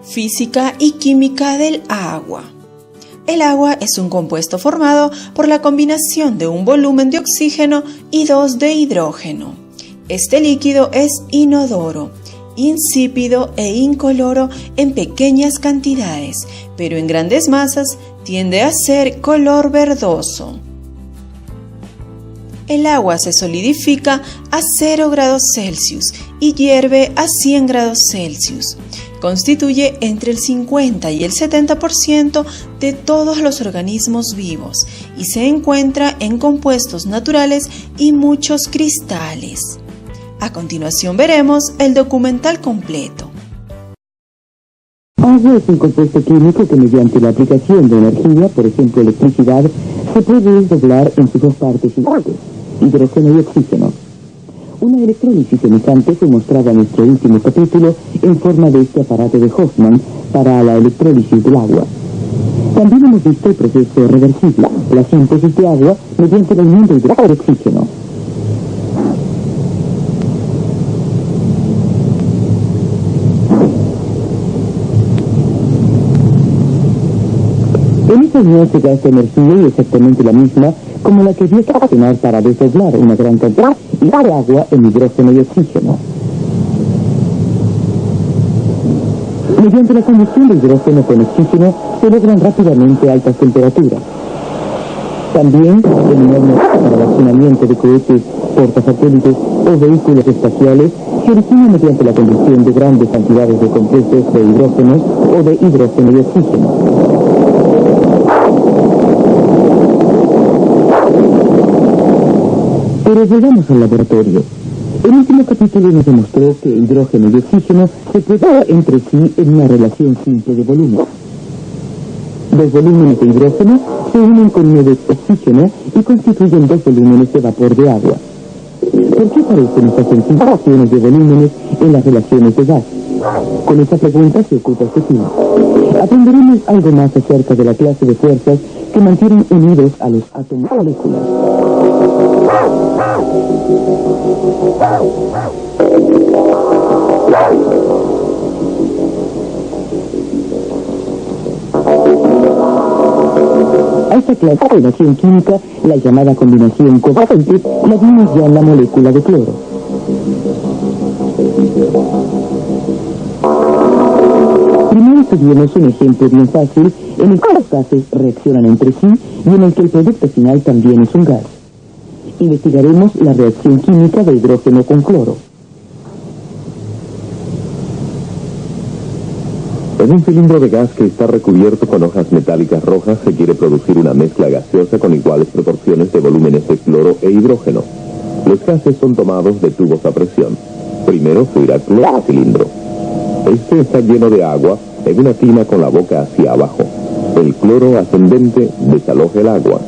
Física y química del agua. El agua es un compuesto formado por la combinación de un volumen de oxígeno y 2 de hidrógeno. Este líquido es inodoro, insípido e incoloro en pequeñas cantidades, pero en grandes masas tiende a ser color verdoso. El agua se solidifica a 0 grados Celsius y hierve a 100 grados Celsius. Constituye entre el 50 y el 70% de todos los organismos vivos y se encuentra en compuestos naturales y muchos cristales. A continuación veremos el documental completo. Agua es un compuesto químico que mediante la aplicación de energía, por ejemplo electricidad, se puede desdoblar en sus dos partes iguales, hidrógeno y oxígeno. Una electrólisis semejante fue mostrada en nuestro último capítulo en forma de este aparato de Hoffman para la electrólisis del agua. También hemos visto el proceso reversible, la síntesis de agua mediante la unión de hidrógeno y oxígeno. En esta unión se gasta energía y exactamente la misma como la que había que accionar para desdoblar una gran cantidad de agua en hidrógeno y oxígeno. Mediante la combustión de hidrógeno con oxígeno se logran rápidamente altas temperaturas. También el enorme para el accionamiento de cohetes, portasatélites o vehículos espaciales se origina mediante la combustión de grandes cantidades de compuestos de hidrógenos o de hidrógeno y oxígeno. Pero llegamos al laboratorio. El último capítulo nos demostró que hidrógeno y oxígeno se pueden entre sí en una relación simple de volumen. Dos volúmenes de hidrógeno se unen con uno de oxígeno y constituyen dos volúmenes de vapor de agua. ¿Por qué parecen estas sencillas relaciones de volúmenes en las relaciones de gas? Con esta pregunta se ocupa este tema. Aprenderemos algo más acerca de la clase de fuerzas que mantienen unidos a los átomos y moléculas. A esta clase de combinación química, la llamada combinación covalente, la vimos ya en la molécula de cloro. Primero tuvimos un ejemplo bien fácil en el que los gases reaccionan entre sí y en el que el producto final también es un gas. Investigaremos la reacción química de hidrógeno con cloro. En un cilindro de gas que está recubierto con hojas metálicas rojas se quiere producir una mezcla gaseosa con iguales proporciones de volúmenes de cloro e hidrógeno. Los gases son tomados de tubos a presión. Primero fluirá cloro al cilindro. Este está lleno de agua en una tina con la boca hacia abajo. El cloro ascendente desaloja el agua.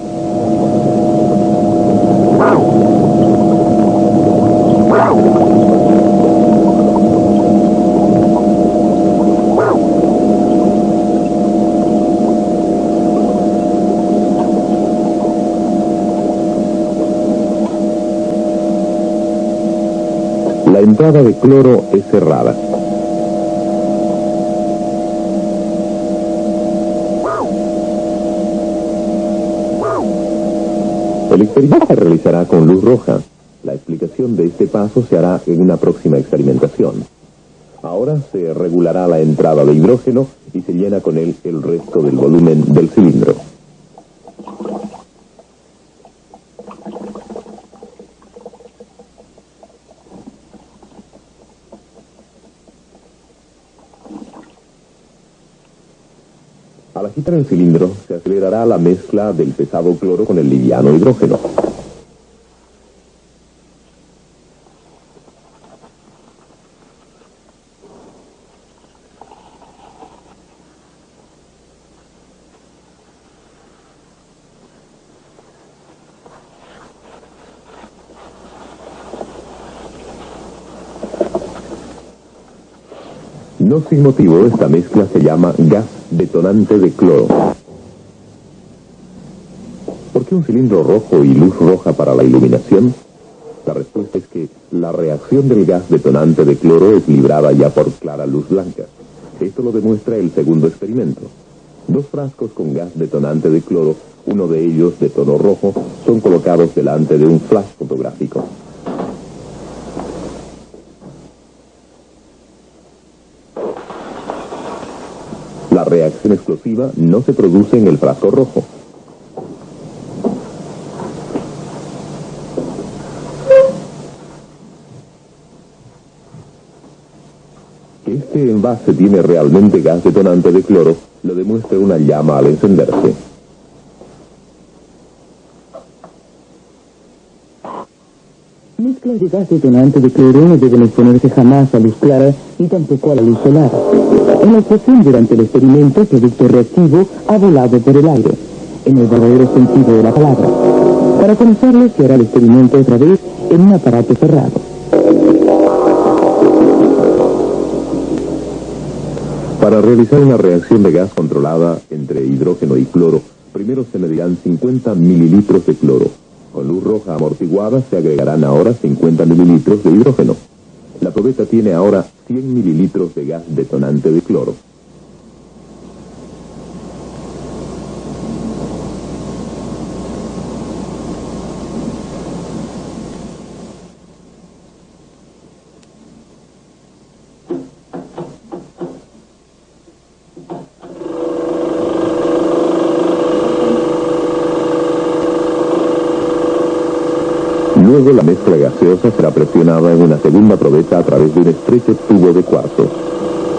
La entrada de cloro es cerrada. El experimento se realizará con luz roja. La explicación de este paso se hará en una próxima experimentación. Ahora se regulará la entrada de hidrógeno y se llena con él el resto del volumen del cilindro. Al agitar el cilindro, se acelerará la mezcla del pesado cloro con el liviano hidrógeno. No sin motivo, esta mezcla se llama gas detonante de cloro. ¿Por qué un cilindro rojo y luz roja para la iluminación? La respuesta es que la reacción del gas detonante de cloro es librada ya por clara luz blanca. Esto lo demuestra el segundo experimento. 2 frascos con gas detonante de cloro, uno de ellos de tono rojo, son colocados delante de un flash fotográfico. La reacción explosiva no se produce en el frasco rojo. Que este envase tiene realmente gas detonante de cloro lo demuestra una llama al encenderse. Mezclas de gas detonante de cloro no deben exponerse jamás a luz clara y tampoco a la luz solar. En la explosión durante el experimento, el producto reactivo ha volado por el aire, en el verdadero sentido de la palabra. Para conocerlo, se hará el experimento otra vez en un aparato cerrado. Para realizar una reacción de gas controlada entre hidrógeno y cloro, primero se medirán 50 mililitros de cloro. Con luz roja amortiguada se agregarán ahora 50 mililitros de hidrógeno. La probeta tiene ahora 100 mililitros de gas detonante de cloro. Luego la mezcla gaseosa será presionada en una segunda probeta a través de un estrecho tubo de cuarzo.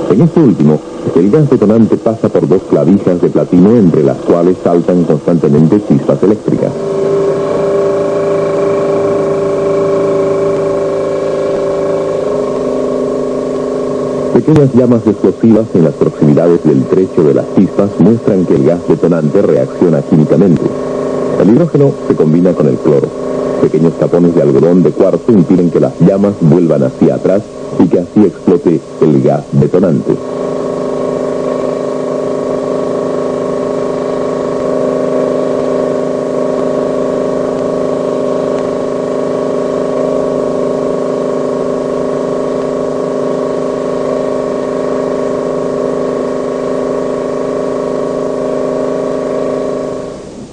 En este último, el gas detonante pasa por 2 clavijas de platino entre las cuales saltan constantemente chispas eléctricas. Pequeñas llamas explosivas en las proximidades del trecho de las chispas muestran que el gas detonante reacciona químicamente. El hidrógeno se combina con el cloro. Pequeños tapones de algodón de cuarzo impiden que las llamas vuelvan hacia atrás y que así explote el gas detonante.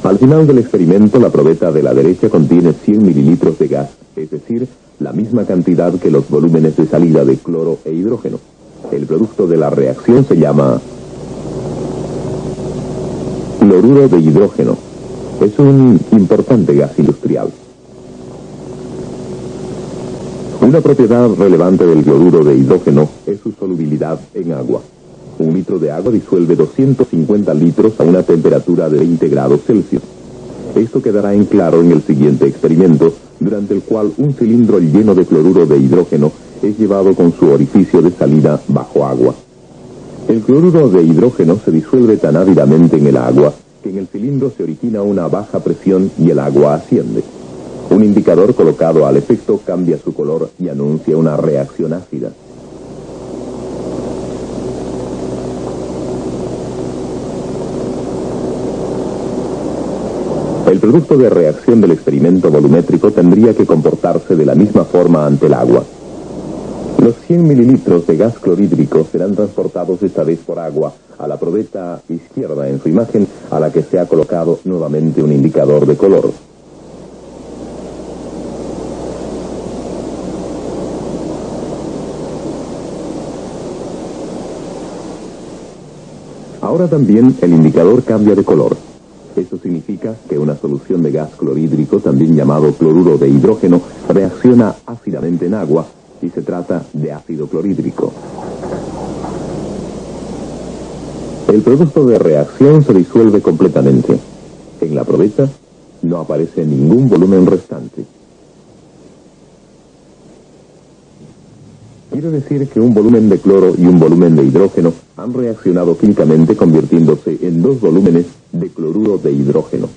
Al final del experimento, la probeta de la derecha contiene 100 mililitros de gas, es decir, la misma cantidad que los volúmenes de salida de cloro e hidrógeno. El producto de la reacción se llama cloruro de hidrógeno. Es un importante gas industrial. Una propiedad relevante del cloruro de hidrógeno es su solubilidad en agua. 1 litro de agua disuelve 250 litros a una temperatura de 20 grados Celsius. Esto quedará en claro en el siguiente experimento, durante el cual un cilindro lleno de cloruro de hidrógeno es llevado con su orificio de salida bajo agua. El cloruro de hidrógeno se disuelve tan ávidamente en el agua que en el cilindro se origina una baja presión y el agua asciende. Un indicador colocado al efecto cambia su color y anuncia una reacción ácida. El producto de reacción del experimento volumétrico tendría que comportarse de la misma forma ante el agua. Los 100 mililitros de gas clorhídrico serán transportados esta vez por agua a la probeta izquierda en su imagen, a la que se ha colocado nuevamente un indicador de color. Ahora también el indicador cambia de color. Esto significa que una solución de gas clorhídrico, también llamado cloruro de hidrógeno, reacciona ácidamente en agua y se trata de ácido clorhídrico. El producto de reacción se disuelve completamente. En la probeta no aparece ningún volumen restante. Quiere decir que un volumen de cloro y un volumen de hidrógeno han reaccionado químicamente convirtiéndose en 2 volúmenes de cloruro de hidrógeno.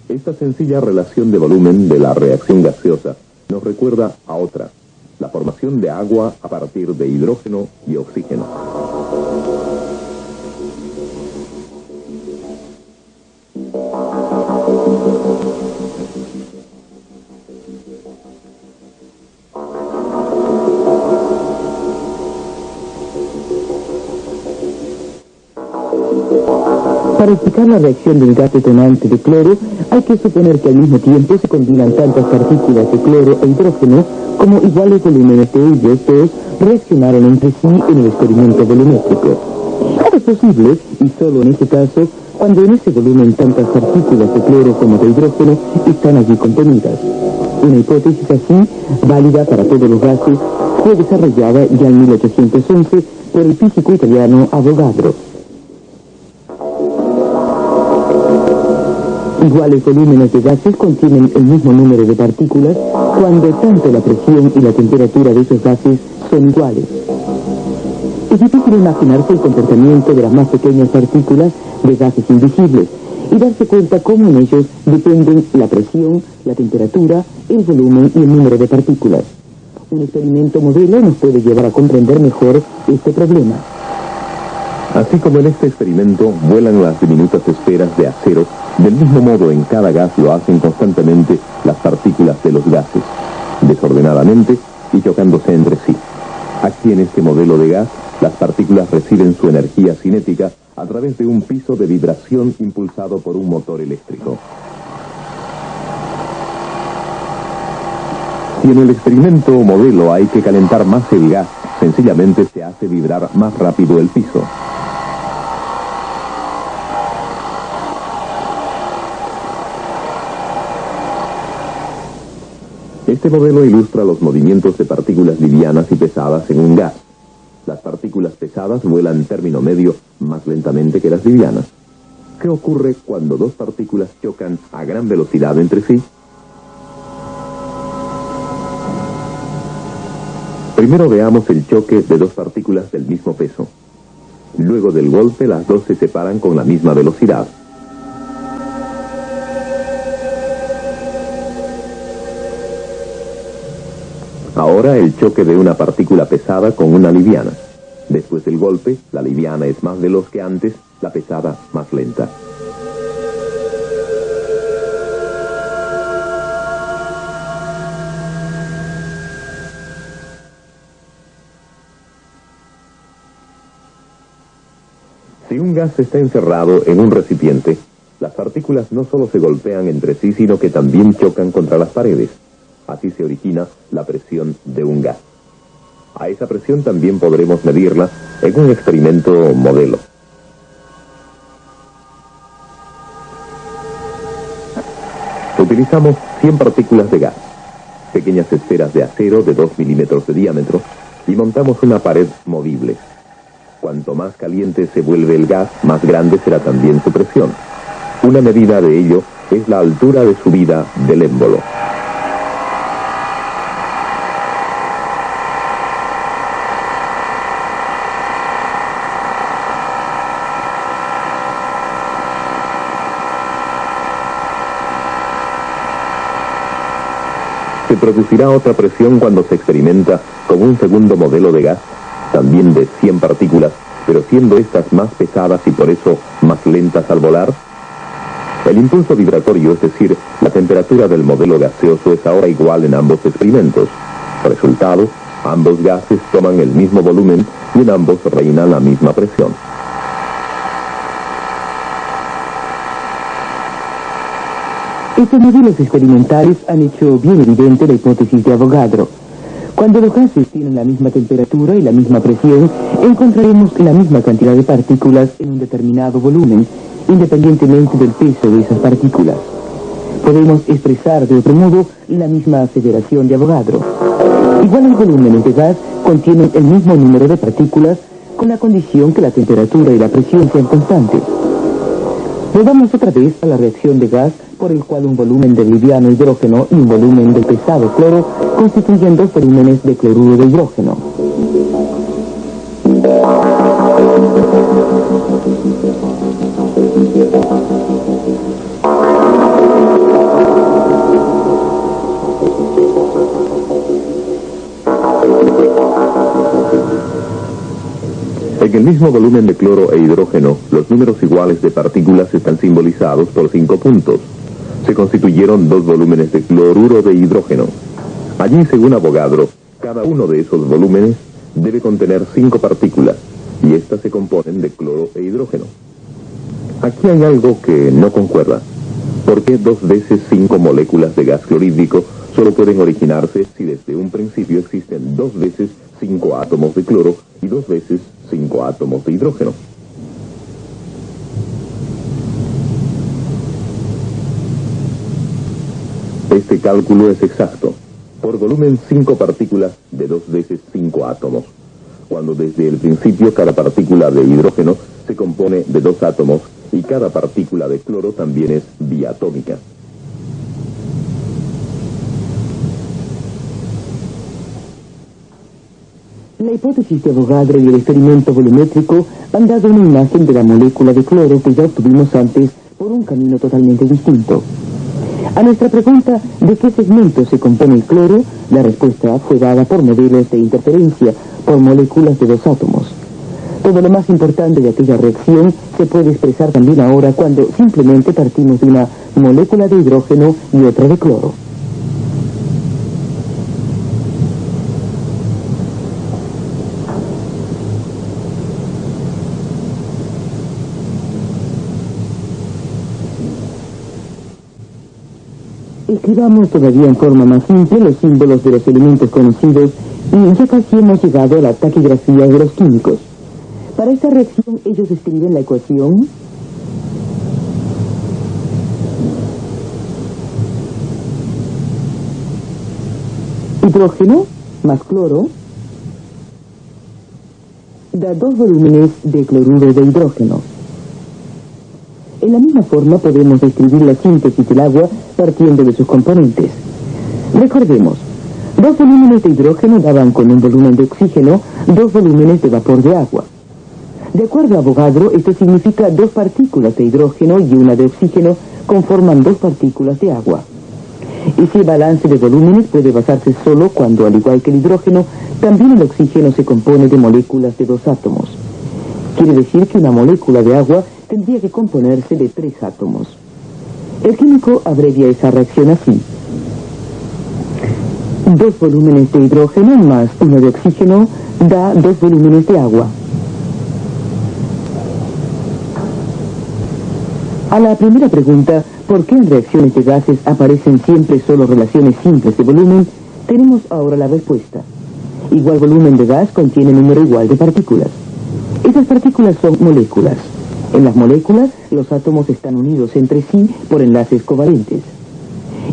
Esta sencilla relación de volumen de la reacción gaseosa nos recuerda a otra, la formación de agua a partir de hidrógeno y oxígeno. Para explicar la reacción del gas detonante de cloro, hay que suponer que al mismo tiempo se combinan tantas partículas de cloro e hidrógeno como iguales volúmenes de ellos dos reaccionaron entre sí en el experimento volumétrico. Es posible, y solo en este caso, cuando en ese volumen tantas partículas de cloro como de hidrógeno están allí contenidas. Una hipótesis así, válida para todos los gases, fue desarrollada ya en 1811 por el físico italiano Avogadro. Iguales volúmenes de gases contienen el mismo número de partículas cuando tanto la presión y la temperatura de esos gases son iguales. Es difícil imaginarse el comportamiento de las más pequeñas partículas de gases invisibles y darse cuenta cómo en ellos dependen la presión, la temperatura, el volumen y el número de partículas. Un experimento modelo nos puede llevar a comprender mejor este problema. Así como en este experimento vuelan las diminutas esferas de acero, del mismo modo en cada gas lo hacen constantemente las partículas de los gases, desordenadamente y chocándose entre sí. Aquí en este modelo de gas, las partículas reciben su energía cinética a través de un piso de vibración impulsado por un motor eléctrico. Si en el experimento o modelo hay que calentar más el gas, sencillamente se hace vibrar más rápido el piso. Este modelo ilustra los movimientos de partículas livianas y pesadas en un gas. Las partículas pesadas vuelan término medio más lentamente que las livianas. ¿Qué ocurre cuando dos partículas chocan a gran velocidad entre sí? Primero veamos el choque de dos partículas del mismo peso. Luego del golpe, las dos se separan con la misma velocidad. Ahora el choque de una partícula pesada con una liviana. Después del golpe, la liviana es más veloz que antes, la pesada más lenta. Si un gas está encerrado en un recipiente, las partículas no solo se golpean entre sí, sino que también chocan contra las paredes. Así se origina la presión de un gas. A esa presión también podremos medirla en un experimento modelo. Utilizamos 100 partículas de gas, pequeñas esferas de acero de 2 milímetros de diámetro, y montamos una pared movible. Cuanto más caliente se vuelve el gas, más grande será también su presión. Una medida de ello es la altura de subida del émbolo. Se producirá otra presión cuando se experimenta con un segundo modelo de gas, también de 100 partículas, pero siendo estas más pesadas y por eso más lentas al volar. El impulso vibratorio, es decir, la temperatura del modelo gaseoso, es ahora igual en ambos experimentos. Resultado, ambos gases toman el mismo volumen y en ambos reina la misma presión. Estos modelos experimentales han hecho bien evidente la hipótesis de Avogadro. Cuando los gases tienen la misma temperatura y la misma presión, encontraremos la misma cantidad de partículas en un determinado volumen, independientemente del peso de esas partículas. Podemos expresar de otro modo la misma aseveración de Avogadro. Iguales volúmenes de gas contienen el mismo número de partículas, con la condición que la temperatura y la presión sean constantes. Volvamos otra vez a la reacción de gas, por el cual un volumen de liviano hidrógeno y un volumen de pesado cloro constituyen dos volúmenes de cloruro de hidrógeno. En el mismo volumen de cloro e hidrógeno, los números iguales de partículas están simbolizados por 5 puntos. Se constituyeron dos volúmenes de cloruro de hidrógeno. Allí, según Avogadro, cada uno de esos volúmenes debe contener 5 partículas, y estas se componen de cloro e hidrógeno. Aquí hay algo que no concuerda. ¿Por qué 2 veces 5 moléculas de gas clorhídrico solo pueden originarse si desde un principio existen 2 veces 5 átomos de cloro y 2 veces 5 átomos de hidrógeno? Este cálculo es exacto. Por volumen, 5 partículas de 2 veces 5 átomos, cuando desde el principio cada partícula de hidrógeno se compone de 2 átomos y cada partícula de cloro también es diatómica. La hipótesis de Avogadro y el experimento volumétrico han dado una imagen de la molécula de cloro que ya obtuvimos antes por un camino totalmente distinto. A nuestra pregunta de qué segmento se compone el cloro, la respuesta fue dada por modelos de interferencia por moléculas de 2 átomos. Todo lo más importante de aquella reacción se puede expresar también ahora cuando simplemente partimos de una molécula de hidrógeno y otra de cloro. Escribamos todavía en forma más simple los símbolos de los elementos conocidos y ya casi hemos llegado a la taquigrafía de los químicos. Para esta reacción ellos escriben la ecuación hidrógeno más cloro da 2 volúmenes de cloruro de hidrógeno. En la misma forma podemos describir la síntesis del agua partiendo de sus componentes. Recordemos, 2 volúmenes de hidrógeno daban con un volumen de oxígeno 2 volúmenes de vapor de agua. De acuerdo a Avogadro, esto significa 2 partículas de hidrógeno y una de oxígeno conforman 2 partículas de agua. Ese balance de volúmenes puede basarse solo cuando, al igual que el hidrógeno, también el oxígeno se compone de moléculas de 2 átomos. Quiere decir que una molécula de agua tendría que componerse de 3 átomos. El químico abrevia esa reacción así: 2 volúmenes de hidrógeno más 1 de oxígeno da 2 volúmenes de agua. A la primera pregunta, ¿por qué en reacciones de gases aparecen siempre solo relaciones simples de volumen?, tenemos ahora la respuesta. Igual volumen de gas contiene número igual de partículas. Esas partículas son moléculas. En las moléculas, los átomos están unidos entre sí por enlaces covalentes.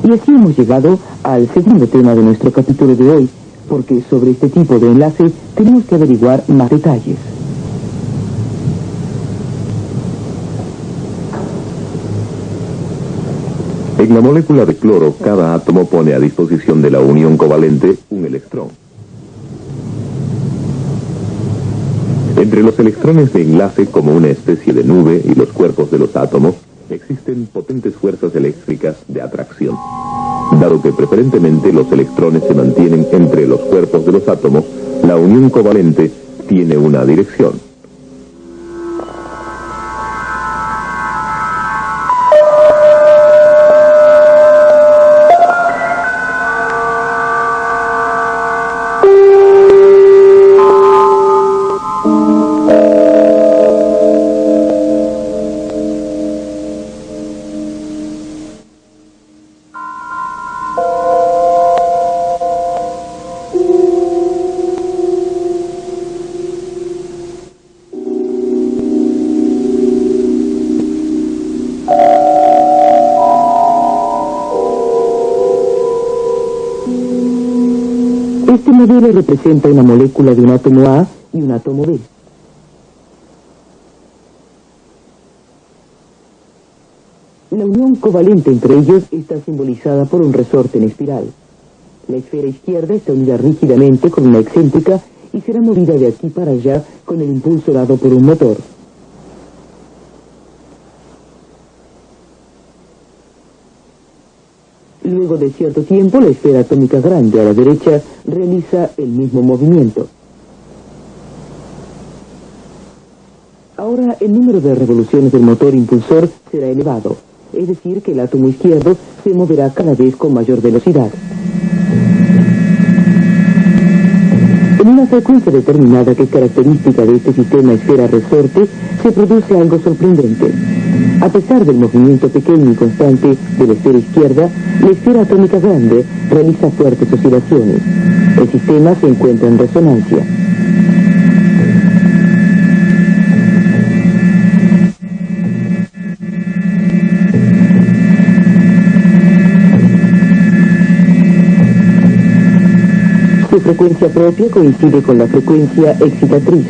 Y así hemos llegado al segundo tema de nuestro capítulo de hoy, porque sobre este tipo de enlaces tenemos que averiguar más detalles. En la molécula de cloro, cada átomo pone a disposición de la unión covalente un electrón. Entre los electrones de enlace, como una especie de nube, y los cuerpos de los átomos, existen potentes fuerzas eléctricas de atracción. Dado que preferentemente los electrones se mantienen entre los cuerpos de los átomos, la unión covalente tiene una dirección. Este modelo representa una molécula de un átomo A y un átomo B. La unión covalente entre ellos está simbolizada por un resorte en espiral. La esfera izquierda está unida rígidamente con una excéntrica y será movida de aquí para allá con el impulso dado por un motor. Luego de cierto tiempo, la esfera atómica grande a la derecha realiza el mismo movimiento. Ahora el número de revoluciones del motor impulsor será elevado, es decir, que el átomo izquierdo se moverá cada vez con mayor velocidad. En una frecuencia determinada que es característica de este sistema esfera-resorte, se produce algo sorprendente. A pesar del movimiento pequeño y constante de la esfera izquierda, la esfera atómica grande realiza fuertes oscilaciones. El sistema se encuentra en resonancia. Su frecuencia propia coincide con la frecuencia excitatriz.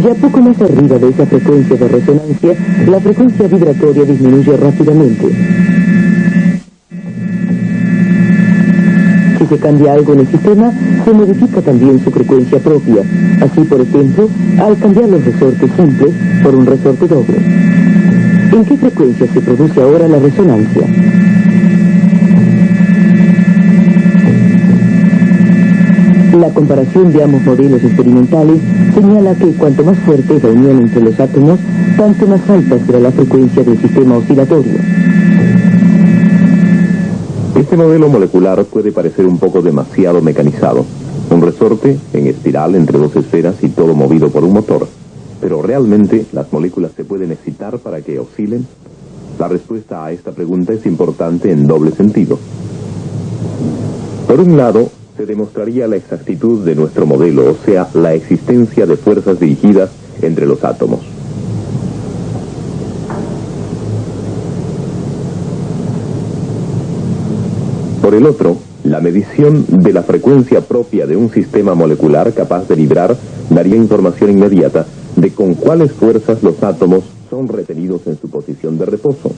Ya poco más arriba de esa frecuencia de resonancia, la frecuencia vibratoria disminuye rápidamente. Si se cambia algo en el sistema, se modifica también su frecuencia propia. Así, por ejemplo, al cambiar los resortes simples por un resorte doble. ¿En qué frecuencia se produce ahora la resonancia? La comparación de ambos modelos experimentales señala que cuanto más fuerte es la unión entre los átomos, tanto más alta será la frecuencia del sistema oscilatorio. Este modelo molecular puede parecer un poco demasiado mecanizado. Un resorte en espiral entre dos esferas y todo movido por un motor. Pero ¿realmente las moléculas se pueden excitar para que oscilen? La respuesta a esta pregunta es importante en doble sentido. Por un lado, se demostraría la exactitud de nuestro modelo, o sea, la existencia de fuerzas dirigidas entre los átomos. Por el otro, la medición de la frecuencia propia de un sistema molecular capaz de vibrar daría información inmediata de con cuáles fuerzas los átomos son retenidos en su posición de reposo.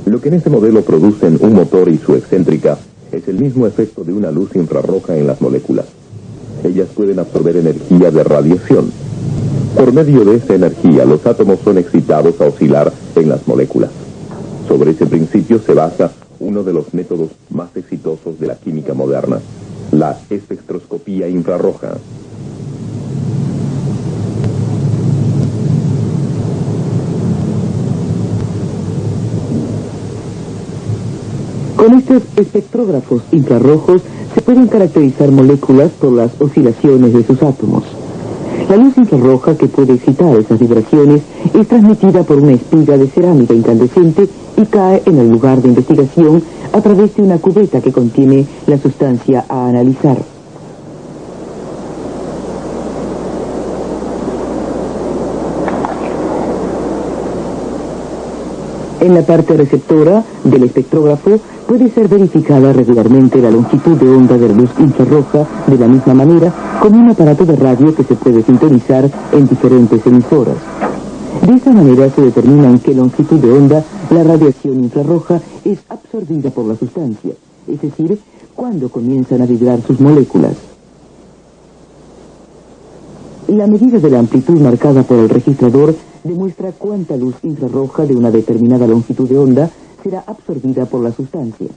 Lo que en este modelo producen un motor y su excéntrica es el mismo efecto de una luz infrarroja en las moléculas. Ellas pueden absorber energía de radiación. Por medio de esa energía, los átomos son excitados a oscilar en las moléculas. Sobre ese principio se basa uno de los métodos más exitosos de la química moderna, la espectroscopía infrarroja. Con estos espectrógrafos infrarrojos se pueden caracterizar moléculas por las oscilaciones de sus átomos. La luz infrarroja que puede excitar esas vibraciones es transmitida por una espiga de cerámica incandescente y cae en el lugar de investigación a través de una cubeta que contiene la sustancia a analizar. En la parte receptora del espectrógrafo puede ser verificada regularmente la longitud de onda de la luz infrarroja de la misma manera como un aparato de radio que se puede sintonizar en diferentes emisoras. De esa manera se determina en qué longitud de onda la radiación infrarroja es absorbida por la sustancia, es decir, cuándo comienzan a vibrar sus moléculas. La medida de la amplitud marcada por el registrador demuestra cuánta luz infrarroja de una determinada longitud de onda será absorbida por la sustancia.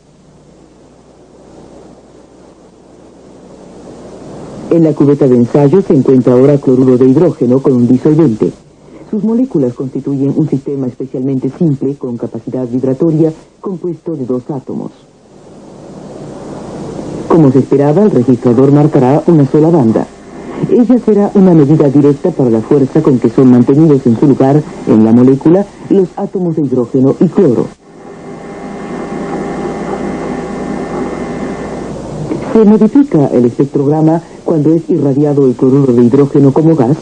En la cubeta de ensayo se encuentra ahora cloruro de hidrógeno con un disolvente. Sus moléculas constituyen un sistema especialmente simple con capacidad vibratoria compuesto de dos átomos. Como se esperaba, el registrador marcará una sola banda. Ella será una medida directa para la fuerza con que son mantenidos en su lugar en la molécula los átomos de hidrógeno y cloro. Se modifica el espectrograma cuando es irradiado el cloruro de hidrógeno como gas.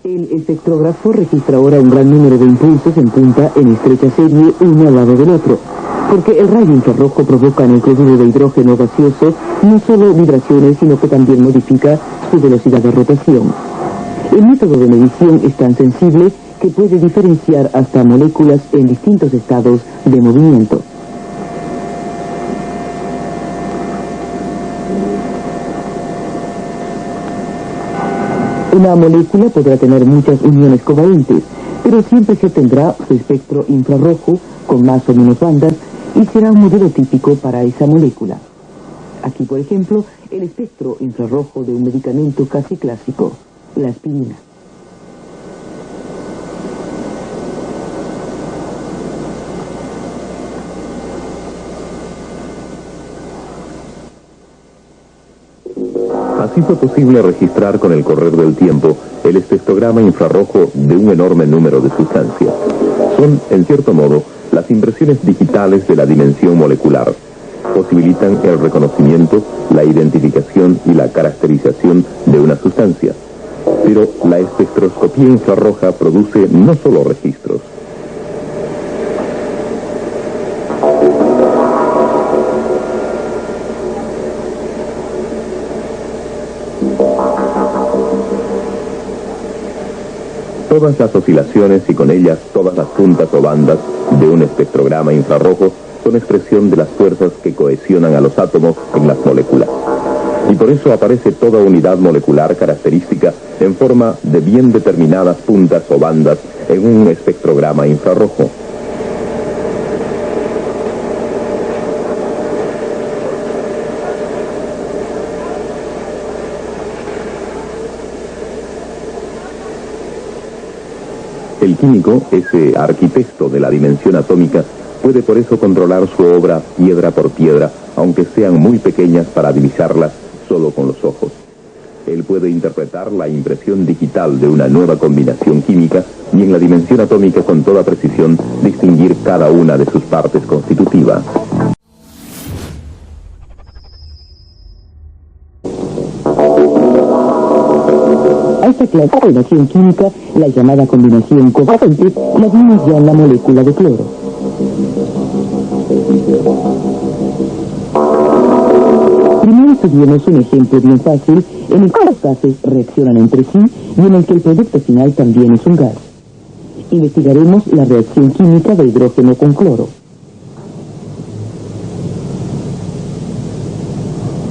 El espectrógrafo registra ahora un gran número de impulsos en punta en estrecha serie uno al lado del otro, porque el rayo infrarrojo provoca en el cloruro de hidrógeno gaseoso no solo vibraciones, sino que también modifica su velocidad de rotación. El método de medición es tan sensible que puede diferenciar hasta moléculas en distintos estados de movimiento. Una molécula podrá tener muchas uniones covalentes, pero siempre se obtendrá su espectro infrarrojo con más o menos bandas y será un modelo típico para esa molécula. Aquí, por ejemplo, el espectro infrarrojo de un medicamento casi clásico, la aspirina. Así fue posible registrar con el correr del tiempo el espectrograma infrarrojo de un enorme número de sustancias. Son, en cierto modo, las impresiones digitales de la dimensión molecular. Posibilitan el reconocimiento, la identificación y la caracterización de una sustancia. Pero la espectroscopía infrarroja produce no solo registros. Todas las oscilaciones y con ellas todas las puntas o bandas de un espectrograma infrarrojo son expresión de las fuerzas que cohesionan a los átomos en las moléculas. Y por eso aparece toda unidad molecular característica en forma de bien determinadas puntas o bandas en un espectrograma infrarrojo. El químico, ese arquitecto de la dimensión atómica, puede por eso controlar su obra piedra por piedra, aunque sean muy pequeñas para divisarlas solo con los ojos. Él puede interpretar la impresión digital de una nueva combinación química y en la dimensión atómica con toda precisión distinguir cada una de sus partes constitutivas. A esta clase de combinación química, la llamada combinación covalente, la vimos ya en la molécula de cloro. Primero estudiemos un ejemplo bien fácil en el que los gases reaccionan entre sí y en el que el producto final también es un gas. Investigaremos la reacción química de hidrógeno con cloro.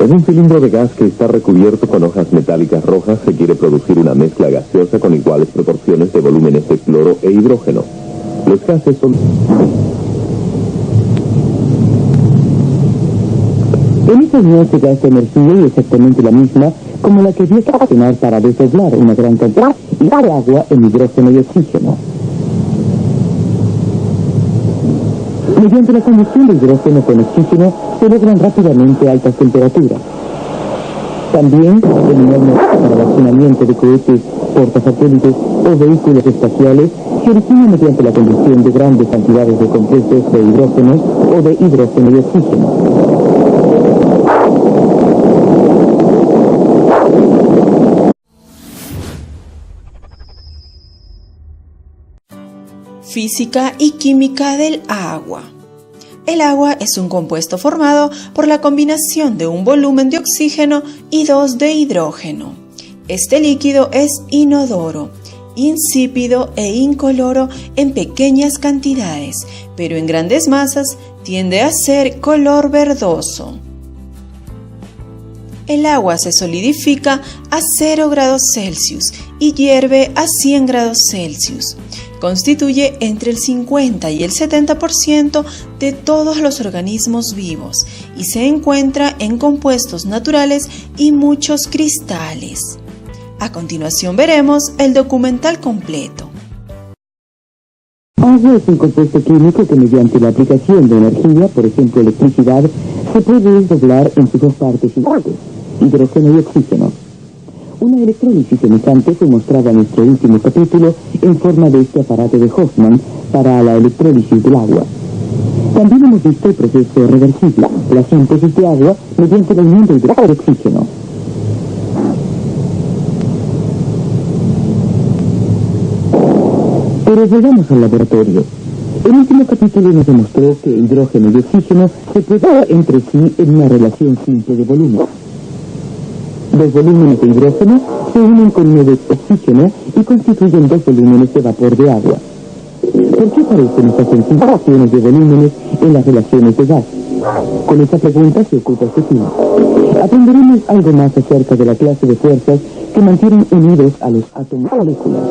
En un cilindro de gas que está recubierto con hojas metálicas rojas se quiere producir una mezcla gaseosa con iguales proporciones de volúmenes de cloro e hidrógeno. Los gases son... En esta unión se gasta energía y exactamente la misma como la que había que accionar para desdoblar una gran cantidad de agua en hidrógeno y oxígeno. Mediante la combustión de hidrógeno con oxígeno se logran rápidamente altas temperaturas. También el enorme para el accionamiento de cohetes, portasatélites o vehículos espaciales se origina mediante la combustión de grandes cantidades de compuestos de hidrógenos o de hidrógeno y oxígeno. Física y química del agua. El agua es un compuesto formado por la combinación de un volumen de oxígeno y 2 de hidrógeno. Este líquido es inodoro, insípido e incoloro en pequeñas cantidades, pero en grandes masas tiende a ser color verdoso. El agua se solidifica a 0 grados Celsius y hierve a 100 grados Celsius. Constituye entre el 50 y el 70% de todos los organismos vivos y se encuentra en compuestos naturales y muchos cristales. A continuación veremos el documental completo. Agua es un compuesto químico que mediante la aplicación de energía, por ejemplo electricidad, se puede desdoblar en sus dos partes iguales, hidrógeno y oxígeno. Una electrólisis semejante fue mostrada en nuestro último capítulo en forma de este aparato de Hoffman para la electrólisis del agua. También hemos visto el proceso reversible, la síntesis de agua mediante la unión de hidrógeno y oxígeno. Pero volvamos al laboratorio. El último capítulo nos demostró que hidrógeno y oxígeno se preparan entre sí en una relación simple de volumen. Dos volúmenes de hidrógeno se unen con uno de oxígeno y constituyen dos volúmenes de vapor de agua. ¿Por qué aparecen estas sencillas relaciones de volúmenes en las relaciones de gas? Con esta pregunta se ocupa este tema. Aprenderemos algo más acerca de la clase de fuerzas que mantienen unidos a los átomos moleculares.